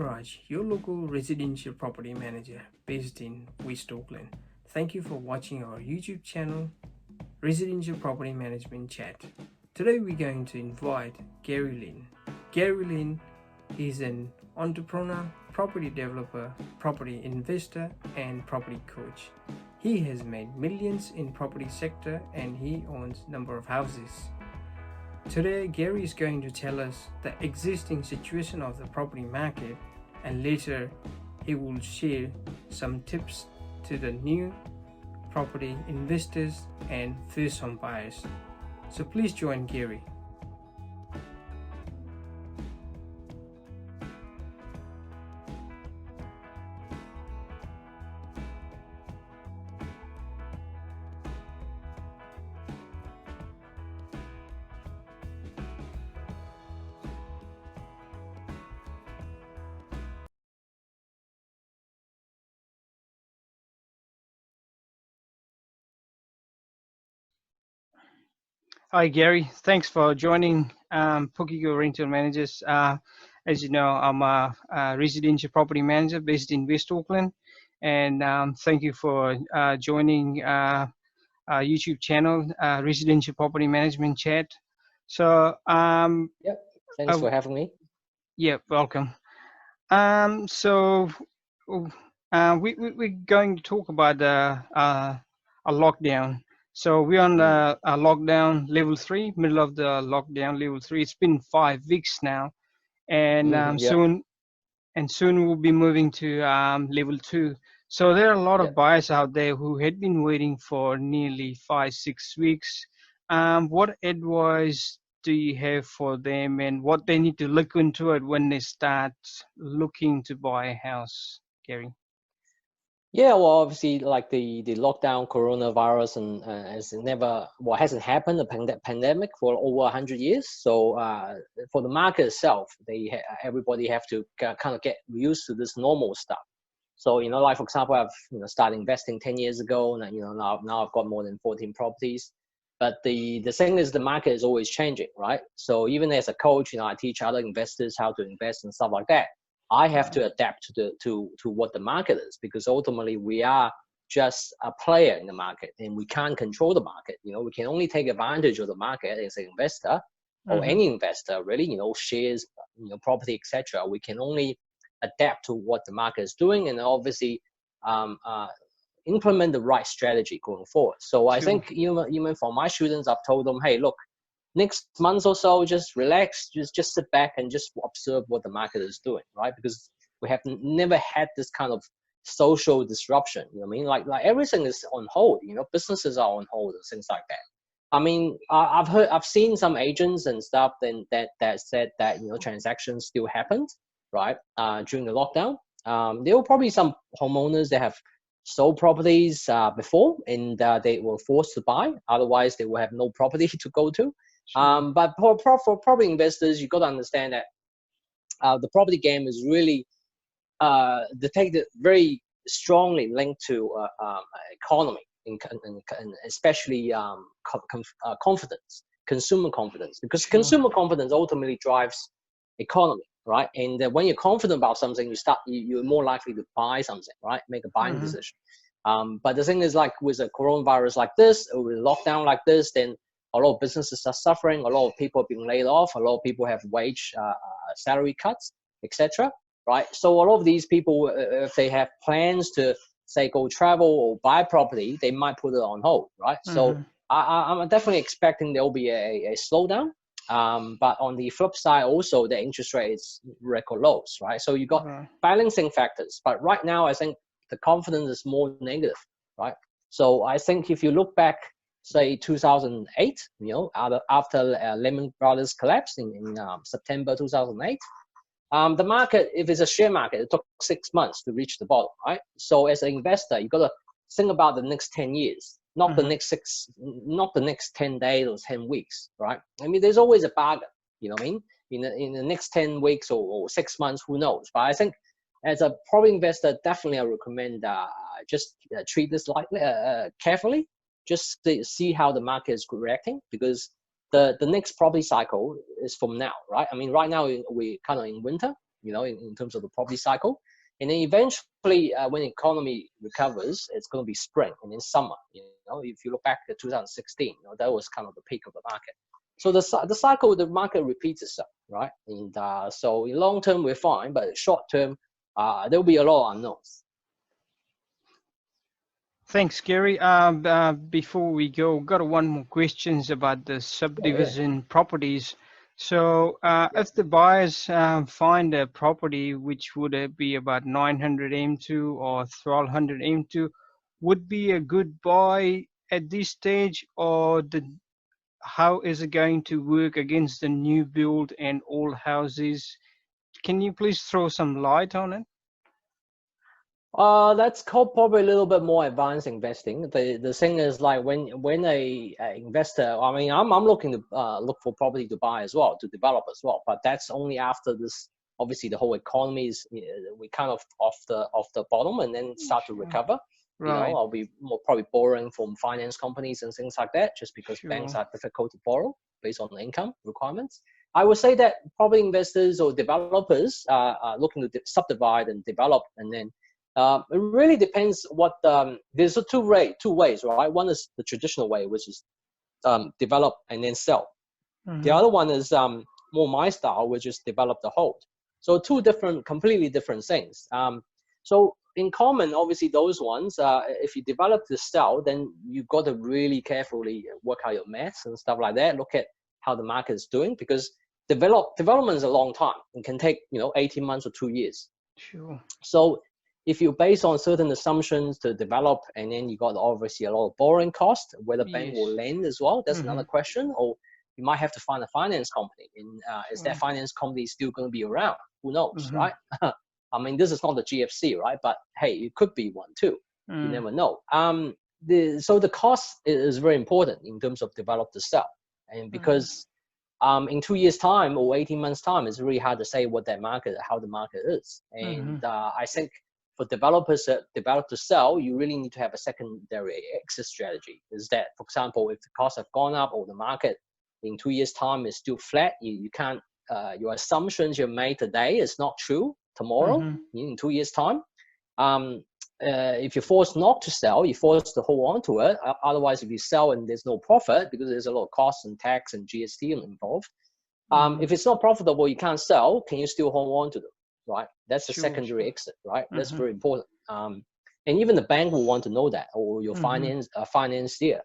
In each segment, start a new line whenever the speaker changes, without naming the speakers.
Raj, your local residential property manager based in West Auckland. Thank you for watching our YouTube channel, Residential Property Management Chat. Today we're going to invite Gary Lin. Gary Lin is an entrepreneur, property developer, property investor, and property coach. He has made millions in property sector and he owns a number of houses. Today, Gary is going to tell us the existing situation of the property market, and later he will share some tips to the new property investors and first home buyers. So please join Gary.
Hi, Gary. Thanks for joining PropertyCoach Rental Managers. As you know, I'm a residential property manager based in West Auckland, and thank you for joining our YouTube channel, Residential Property Management Chat. So,
Yep. Thanks for having me.
Yeah, welcome. We're going to talk about a lockdown. So we're on a lockdown level 3, middle of the lockdown level 3. It's been 5 weeks now, and soon we'll be moving to level 2. So there are a lot of buyers out there who had been waiting for nearly 5-6 weeks. What advice do you have for them, and what they need to look into it when they start looking to buy a house, Gary?
Yeah, well, obviously, like the lockdown, coronavirus, and hasn't happened, the pandemic for over 100 years. So for the market itself, everybody have to kind of get used to this normal stuff. So like for example, I've started investing 10 years ago, and now I've got more than 14 properties. But the thing is, the market is always changing, right? So even as a coach, I teach other investors how to invest and stuff like that. I have to adapt to what the market is, because ultimately we are just a player in the market and we can't control the market. We can only take advantage of the market as an investor or any investor, really. Shares, property, etc. We can only adapt to what the market is doing, and obviously implement the right strategy going forward. So I think even for my students, I've told them, hey, look, next month or so, just relax, just sit back and just observe what the market is doing, right? Because we have never had this kind of social disruption. You know what I mean? Like everything is on hold. Businesses are on hold and things like that. I mean, I've seen some agents and stuff that said that transactions still happened, right? During the lockdown, there were probably some homeowners that have sold properties before, and they were forced to buy. Otherwise, they will have no property to go to. But for property investors, you got to understand that the property game is really detected very strongly linked to economy and especially confidence, consumer confidence, because consumer confidence ultimately drives economy, right? And when you're confident about something, you're more likely to buy something, right? Make a buying decision. But the thing is, like with a coronavirus like this, or with a lockdown like this, then a lot of businesses are suffering. A lot of people are being laid off. A lot of people have wage salary cuts, etc. Right? So a lot of these people, if they have plans to say go travel or buy property, they might put it on hold, right? So I'm definitely expecting there will be a slowdown. But on the flip side, also the interest rate is record lows, right? So you got balancing factors. But right now, I think the confidence is more negative, right? So I think if you look back, say 2008, after Lehman Brothers collapsed in September 2008, the market, if it's a share market, it took 6 months to reach the bottom, right? So as an investor, you got to think about the next 10 years, not the next 10 days or 10 weeks, right? I mean, there's always a bargain, you know what I mean? In the next 10 weeks or 6 months, who knows? But I think as a property investor, definitely I recommend just treat this lightly, carefully, just to see how the market is reacting, because the next property cycle is from now, right? I mean, right now we're kind of in winter, in terms of the property cycle. And then eventually, when the economy recovers, it's going to be spring and then summer. If you look back at 2016, that was kind of the peak of the market. So the cycle of the market repeats itself, right? And so in long term, we're fine, but short term, there will be a lot of unknowns.
Thanks, Gary. Before we go, got one more questions about the subdivision properties. So if the buyers find a property which would be about 900 M2 or 1200 M2, would be a good buy at this stage, or how is it going to work against the new build and old houses? Can you please throw some light on it?
That's called probably a little bit more advanced investing. The thing is, like when a investor, I mean, I'm looking to look for property to buy as well, to develop as well, but that's only after this. Obviously, the whole economy is we kind of off the bottom and then start to recover.
Right.
I'll be probably borrowing from finance companies and things like that, just because banks are difficult to borrow based on the income requirements. I would say that property investors or developers are looking to subdivide and develop, and then it really depends what there's two ways, right? One is the traditional way, which is develop and then sell. The other one is more my style, which is develop to hold. So two completely different things. So in common, obviously those ones, if you develop to sell, then you've got to really carefully work out your maths and stuff like that. Look at how the market is doing, because development is a long time. It can take 18 months or 2 years.
Sure.
So if you base on certain assumptions to develop, and then you got obviously a lot of borrowing cost, whether bank will lend as well, that's another question. Or you might have to find a finance company, and is that finance company still going to be around? Who knows, right? I mean, this is not the GFC, right? But hey, it could be one too. You never know. So the cost is very important in terms of develop to sell, and because in 2 years' time or 18 months' time, it's really hard to say how the market is. And I think for developers that develop to sell, you really need to have a secondary exit strategy. Is that, for example, if the costs have gone up or the market in 2 years' time is still flat, you can't, your assumptions you made today is not true tomorrow, in 2 years' time. If you're forced not to sell, you're forced to hold on to it. Otherwise, if you sell and there's no profit, because there's a lot of costs and tax and GST involved, if it's not profitable, you can't sell, can you still hold on to them, right? That's the secondary exit, right? That's very important. And even the bank will want to know that, or your financier,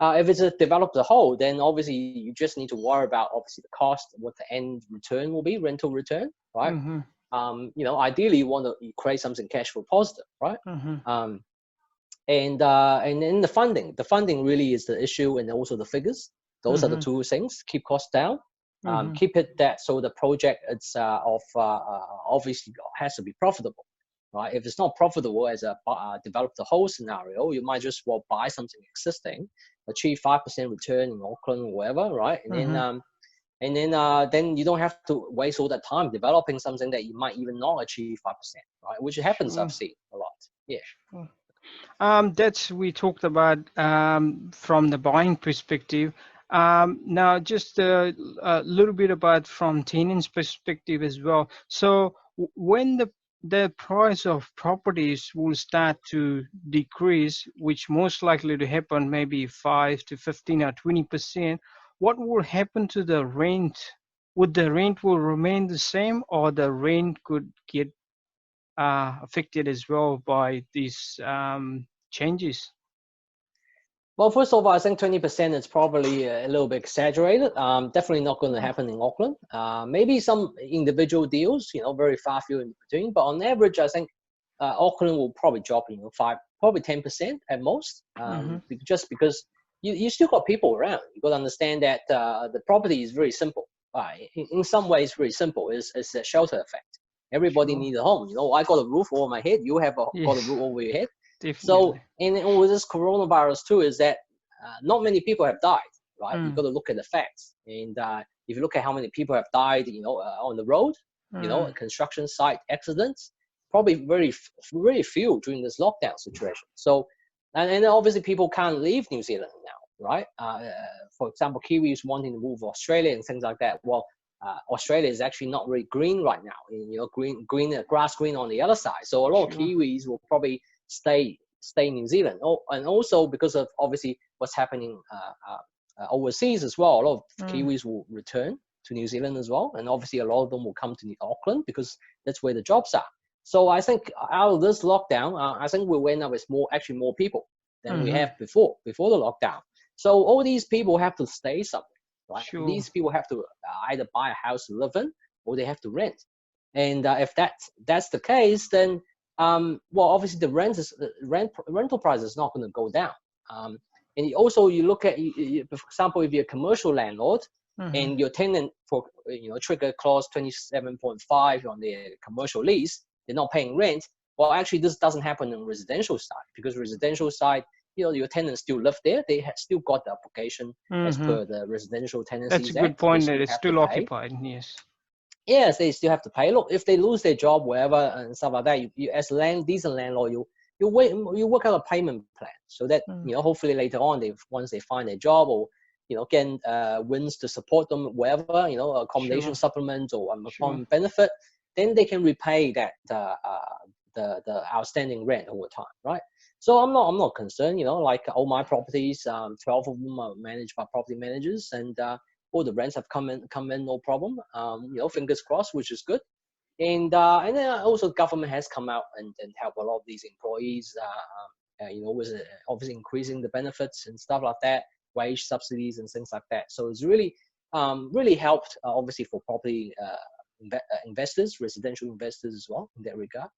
if it's a develop the whole, then obviously you just need to worry about obviously the cost, what the end return will be, rental return, right? Ideally you want to create something cash flow positive, right? And then the funding really is the issue, and also the figures. Those are the two things. Keep costs down. Keep it that so the project it's obviously has to be profitable, right? If it's not profitable as a develop the whole scenario, you might just well buy something existing, achieve 5% return in Auckland or whatever, right? And then you don't have to waste all that time developing something that you might even not achieve 5%, right? Which happens, I've seen a lot. Yeah.
That's we talked about from the buying perspective. Now, just a little bit about from tenants' perspective as well. So when the price of properties will start to decrease, which most likely to happen maybe 5 to 15 or 20%, what will happen to the rent? Would the rent will remain the same, or the rent could get affected as well by these changes?
Well, first of all, I think 20% is probably a little bit exaggerated. Definitely not going to happen in Auckland. Maybe some individual deals, very far few in between. But on average, I think Auckland will probably drop, probably 10% at most. Just because you still got people around. You got to understand that the property is very simple. In some ways, very simple. It's a shelter effect. Everybody needs a home. I got a roof over my head. You have got a roof over your head.
Definitely.
So, and with this coronavirus too, is that not many people have died, right? You got to look at the facts. And if you look at how many people have died, on the road, construction site accidents, probably very, very few during this lockdown situation. So, and obviously people can't leave New Zealand now, right? For example, Kiwis wanting to move to Australia and things like that. Well, Australia is actually not very green right now. Grass green on the other side. So a lot of Kiwis will probably stay in New Zealand. And also because of obviously what's happening overseas as well, a lot of Kiwis will return to New Zealand as well. And obviously a lot of them will come to Auckland because that's where the jobs are. So I think out of this lockdown, I think we'll end up with more people than we have before the lockdown. So all these people have to stay somewhere, right?
Sure.
These people have to either buy a house to live in or they have to rent. And if that's the case, then well, obviously the rental price is not going to go down. And also you look at, for example, if you're a commercial landlord and your tenant for trigger clause 27.5 on their commercial lease, they're not paying rent. Well, actually, this doesn't happen on residential side, because residential side, your tenants still live there. They have still got the obligation as per the Residential Tenancies Act.
That's a good point, that it's still occupied.
Yes, they still have to pay. Look, if they lose their job, wherever and stuff like that, you as decent landlord, you work out a payment plan so that hopefully later on, once they find a job or get wins to support them, wherever, accommodation supplement or employment benefit, then they can repay that the outstanding rent over time, right? So I'm not concerned. Like all my properties, 12 of them are managed by property managers, and all the rents have come in no problem. Fingers crossed, which is good. And then also government has come out and helped a lot of these employees. With obviously increasing the benefits and stuff like that, wage subsidies and things like that. So it's really helped obviously for property investors, residential investors as well in that regard.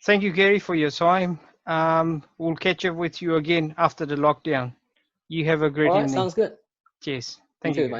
Thank you, Gary, for your time. We'll catch up with you again after the lockdown. You have a great evening.
Sounds good.
Cheers.
Thank you, mate.